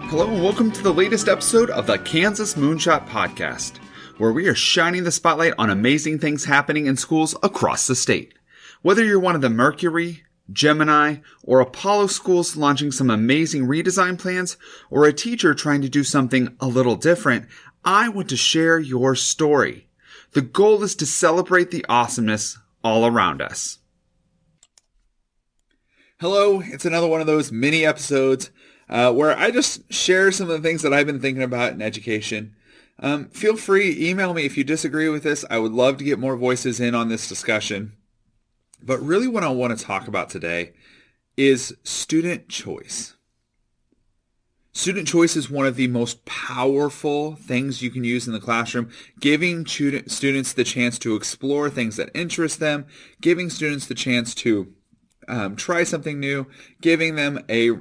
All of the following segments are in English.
Hello and welcome to the latest episode of the Kansas Moonshot Podcast, where we are shining the spotlight on amazing things happening in schools across the state. Whether you're one of the Mercury, Gemini, or Apollo schools launching some amazing redesign plans, or a teacher trying to do something a little different, I want to share your story. The goal is to celebrate the awesomeness all around us. Hello, it's another one of those mini episodes where I just share some of the things that I've been thinking about in education. Feel free, email me if you disagree with this. I would love to get more voices in on this discussion. But really what I want to talk about today is student choice. Student choice is one of the most powerful things you can use in the classroom, giving students the chance to explore things that interest them, giving students the chance to try something new, giving them a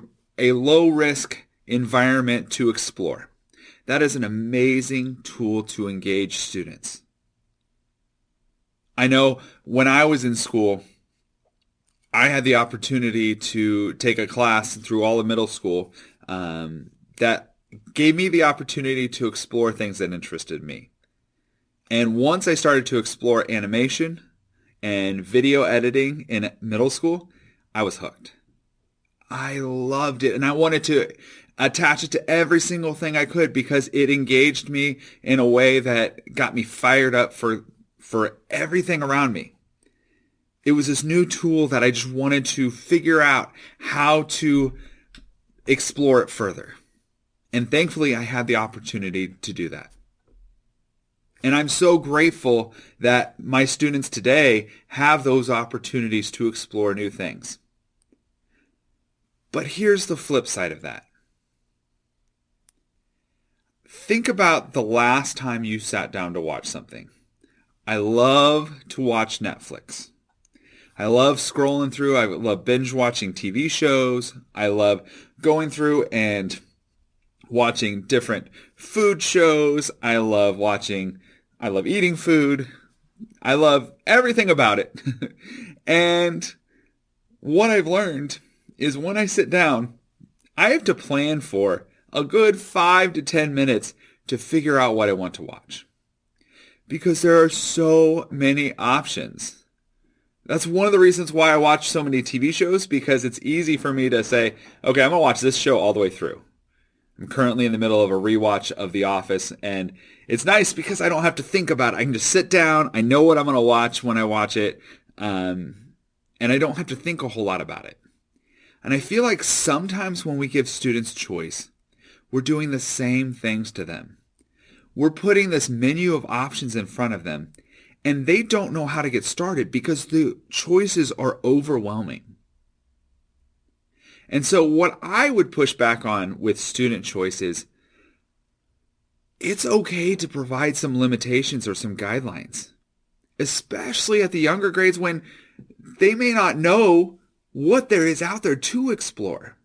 low-risk environment to explore. That is an amazing tool to engage students. I know when I was in school, I had the opportunity to take a class through all of middle school that gave me the opportunity to explore things that interested me. And once I started to explore animation and video editing in middle school, I was hooked. I loved it, and I wanted to attach it to every single thing I could because it engaged me in a way that got me fired up for everything around me. It was this new tool that I just wanted to figure out how to explore it further. And thankfully, I had the opportunity to do that. And I'm so grateful that my students today have those opportunities to explore new things. But here's the flip side of that. Think about the last time you sat down to watch something. I love to watch Netflix. I love scrolling through. I love binge watching TV shows. I love going through and watching different food shows. I love eating food. I love everything about it. And what I've learned is when I sit down, I have to plan for a good 5 to 10 minutes to figure out what I want to watch. Because there are so many options. That's one of the reasons why I watch so many TV shows, because it's easy for me to say, okay, I'm going to watch this show all the way through. I'm currently in the middle of a rewatch of The Office, and it's nice because I don't have to think about it. I can just sit down. I know what I'm going to watch when I watch it, and I don't have to think a whole lot about it. And I feel like sometimes when we give students choice, we're doing the same things to them. We're putting this menu of options in front of them, and they don't know how to get started because the choices are overwhelming. And so what I would push back on with student choice is it's okay to provide some limitations or some guidelines, especially at the younger grades when they may not know what there is out there to explore.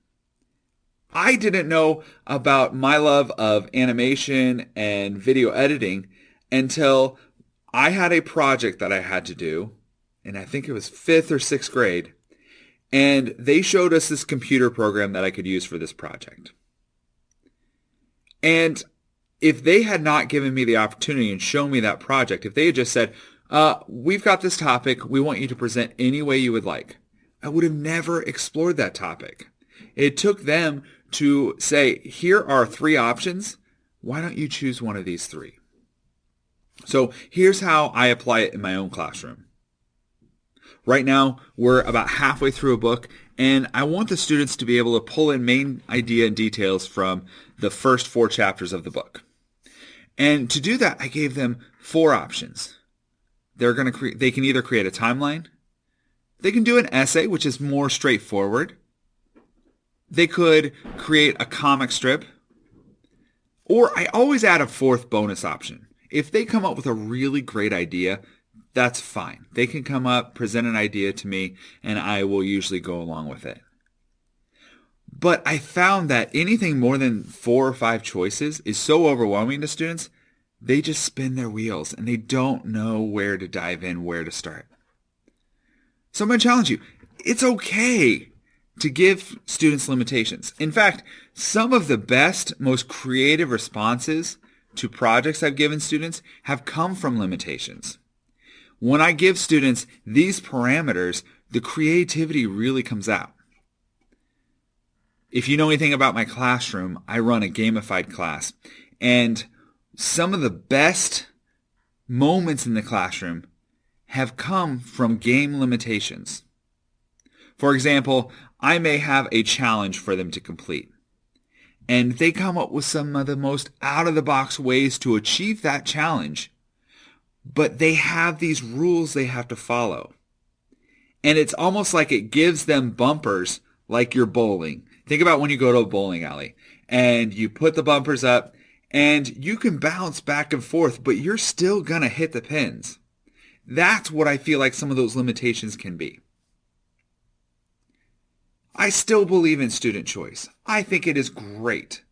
I didn't know about my love of animation and video editing until I had a project that I had to do, and I think it was 5th or 6th grade, and they showed us this computer program that I could use for this project. And if they had not given me the opportunity and shown me that project, if they had just said, we've got this topic, we want you to present any way you would like, I would have never explored that topic. It took them to say, here are 3 options. Why don't you choose one of these 3? So here's how I apply it in my own classroom. Right now, we're about halfway through a book, and I want the students to be able to pull in main idea and details from the first 4 chapters of the book. And to do that, I gave them 4 options. They can either create a timeline, they can do an essay, which is more straightforward. They could create a comic strip. Or I always add a 4th bonus option. If they come up with a really great idea, that's fine. They can come up, present an idea to me, and I will usually go along with it. But I found that anything more than 4 or 5 choices is so overwhelming to students, they just spin their wheels and they don't know where to dive in, where to start. So I'm going to challenge you. It's okay to give students limitations. In fact, some of the best, most creative responses to projects I've given students have come from limitations. When I give students these parameters, the creativity really comes out. If you know anything about my classroom, I run a gamified class, and some of the best moments in the classroom have come from game limitations. For example, I may have a challenge for them to complete, and they come up with some of the most out-of-the-box ways to achieve that challenge, but they have these rules they have to follow. And it's almost like it gives them bumpers like you're bowling. Think about when you go to a bowling alley and you put the bumpers up and you can bounce back and forth, but you're still going to hit the pins. That's what I feel like some of those limitations can be. I still believe in student choice. I think it is great.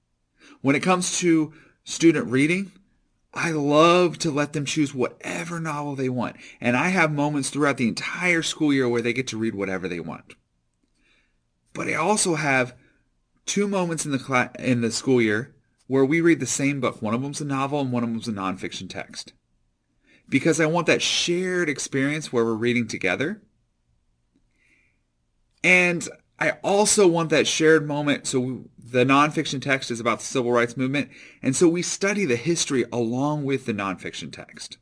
When it comes to student reading, I love to let them choose whatever novel they want. And I have moments throughout the entire school year where they get to read whatever they want. But I also have 2 moments in the school year where we read the same book. One of them's a novel and one of them's a nonfiction text. Because I want that shared experience where we're reading together. And I also want that shared moment. So the nonfiction text is about the civil rights movement. And so we study the history along with the nonfiction text.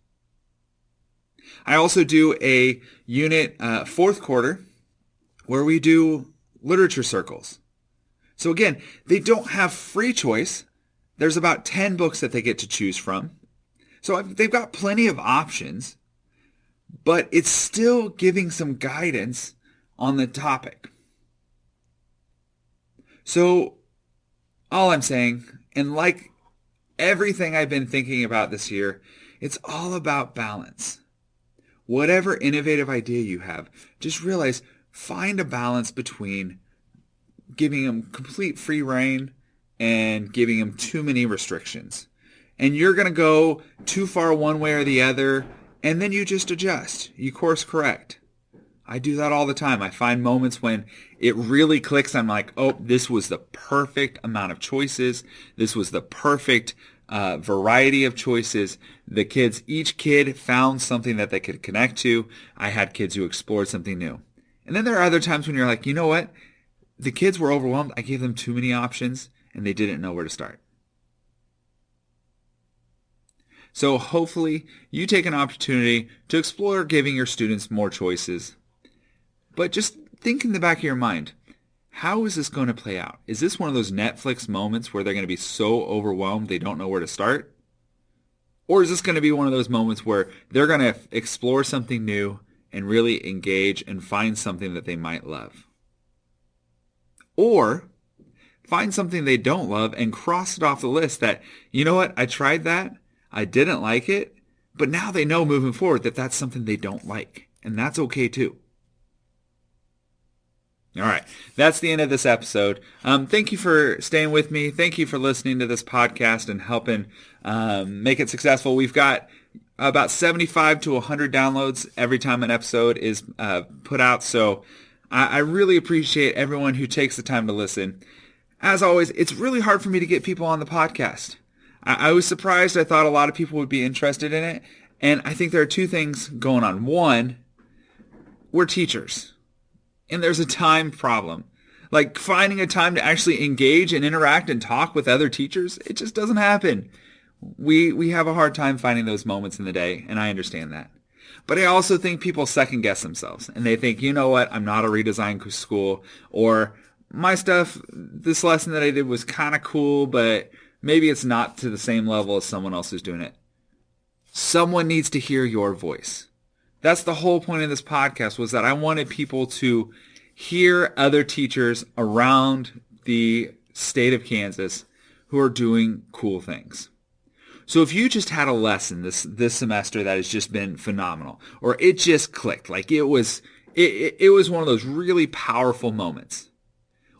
I also do a unit 4th quarter where we do literature circles. So again, they don't have free choice. There's about 10 books that they get to choose from. So they've got plenty of options, but it's still giving some guidance on the topic. So all I'm saying, and like everything I've been thinking about this year, it's all about balance. Whatever innovative idea you have, just realize, find a balance between giving them complete free rein and giving them too many restrictions. And you're going to go too far one way or the other, and then you just adjust. You course correct. I do that all the time. I find moments when it really clicks. I'm like, oh, this was the perfect amount of choices. This was the perfect variety of choices. Each kid found something that they could connect to. I had kids who explored something new. And then there are other times when you're like, you know what? The kids were overwhelmed. I gave them too many options, and they didn't know where to start. So hopefully you take an opportunity to explore giving your students more choices. But just think in the back of your mind, how is this going to play out? Is this one of those Netflix moments where they're going to be so overwhelmed they don't know where to start? Or is this going to be one of those moments where they're going to explore something new and really engage and find something that they might love? Or find something they don't love and cross it off the list that, you know what, I tried that. I didn't like it, but now they know moving forward that that's something they don't like, and that's okay too. All right, that's the end of this episode. Thank you for staying with me. Thank you for listening to this podcast and helping make it successful. We've got about 75 to 100 downloads every time an episode is put out, so I really appreciate everyone who takes the time to listen. As always, it's really hard for me to get people on the podcast. I was surprised. I thought a lot of people would be interested in it. And I think there are 2 things going on. One, we're teachers. And there's a time problem. Like finding a time to actually engage and interact and talk with other teachers, it just doesn't happen. We have a hard time finding those moments in the day, and I understand that. But I also think people second guess themselves. And they think, you know what, I'm not a redesign school. Or my stuff, this lesson that I did was kind of cool, but maybe it's not to the same level as someone else who's doing it. Someone needs to hear your voice. That's the whole point of this podcast, was that I wanted people to hear other teachers around the state of Kansas who are doing cool things. So if you just had a lesson this semester that has just been phenomenal, or it just clicked, like it was one of those really powerful moments.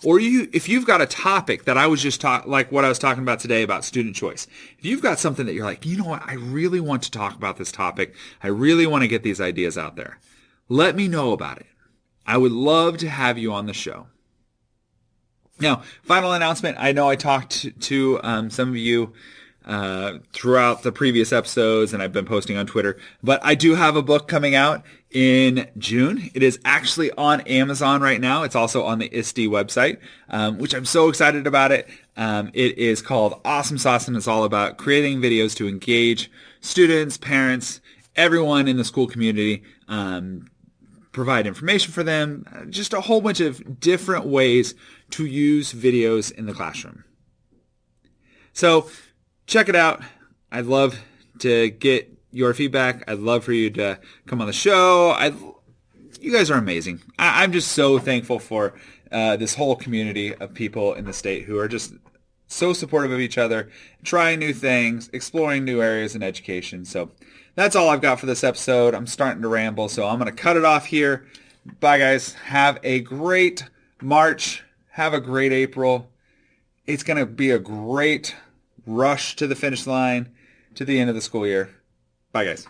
Or if you've got a topic that I was just like what I was talking about today about student choice. If you've got something that you're like, you know what, I really want to talk about this topic. I really want to get these ideas out there. Let me know about it. I would love to have you on the show. Now, final announcement. I know I talked to some of you throughout the previous episodes, and I've been posting on Twitter, but I do have a book coming out in June. It is actually on Amazon right now. It's also on the ISTE website, which I'm so excited about it. It is called Awesome Sauce, and it's all about creating videos to engage students, parents, everyone in the school community, provide information for them, just a whole bunch of different ways to use videos in the classroom. So check it out. I'd love to get your feedback. I'd love for you to come on the show. You guys are amazing. I'm just so thankful for this whole community of people in the state who are just so supportive of each other, trying new things, exploring new areas in education. So that's all I've got for this episode. I'm starting to ramble, so I'm going to cut it off here. Bye, guys. Have a great March. Have a great April. It's going to be a great rush to the finish line, to the end of the school year. Bye, guys.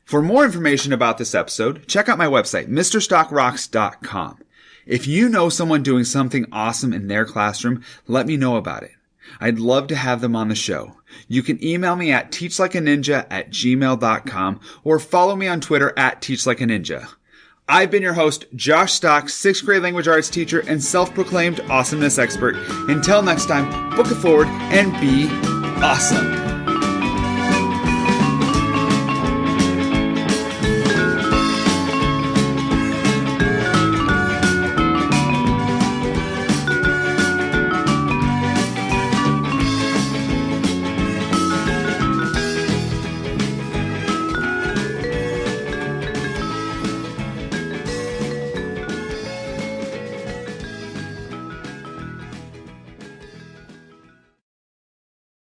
For more information about this episode, check out my website, MrStockRocks.com. If you know someone doing something awesome in their classroom, let me know about it. I'd love to have them on the show. You can email me at teachlikeaninja@gmail.com or follow me on Twitter at teachlikeaninja. I've been your host, Josh Stock, 6th grade language arts teacher and self-proclaimed awesomeness expert. Until next time, book it forward and be awesome.